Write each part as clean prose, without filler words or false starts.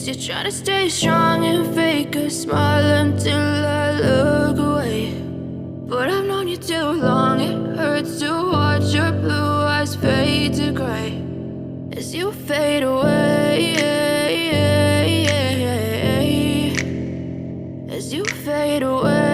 you're trying to stay strong and fake a smile until I look away. But I've known you too long, it hurts to watch your blue eyes fade to gray as you fade away, as you fade away.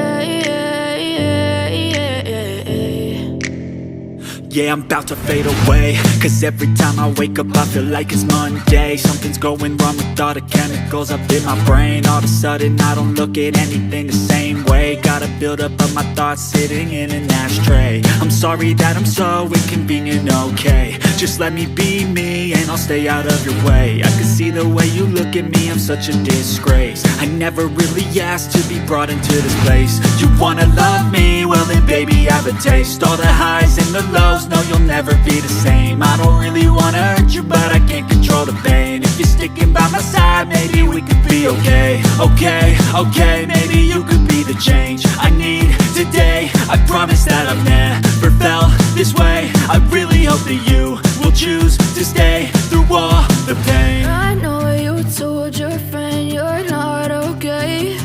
Yeah, I'm about to fade away, cause every time I wake up I feel like it's Monday. Something's going wrong with all the chemicals up in my brain. All of a sudden I don't look at anything the same way. Got a buildup of my thoughts sitting in an ashtray. I'm sorry that I'm so inconvenient, okay. Just let me be me and I'll stay out of your way. I can see the way you look at me, I'm such a disgrace. I never really asked to be brought into this place. You wanna love me? Well then baby, have a taste. All the highs and the lows, no, you'll never be the same. I don't really wanna hurt you, but I can't control the pain. If you're sticking by my side, maybe we could be okay. Okay, maybe you could be the change I need today. I promise that I've never felt this way. I really hope that you will choose to stay through all the pain. I know you told your friend you're not okay,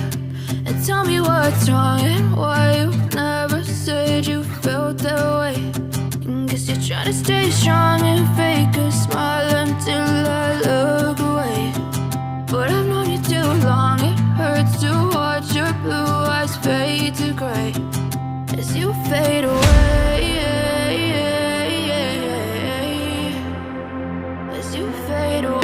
and tell me what's wrong and why you never said you felt that way. Guess you're trying to stay strong and fake a smile until I look away. But I've known you too long, it hurts to watch your blue eyes fade to gray as you fade away, as you fade away.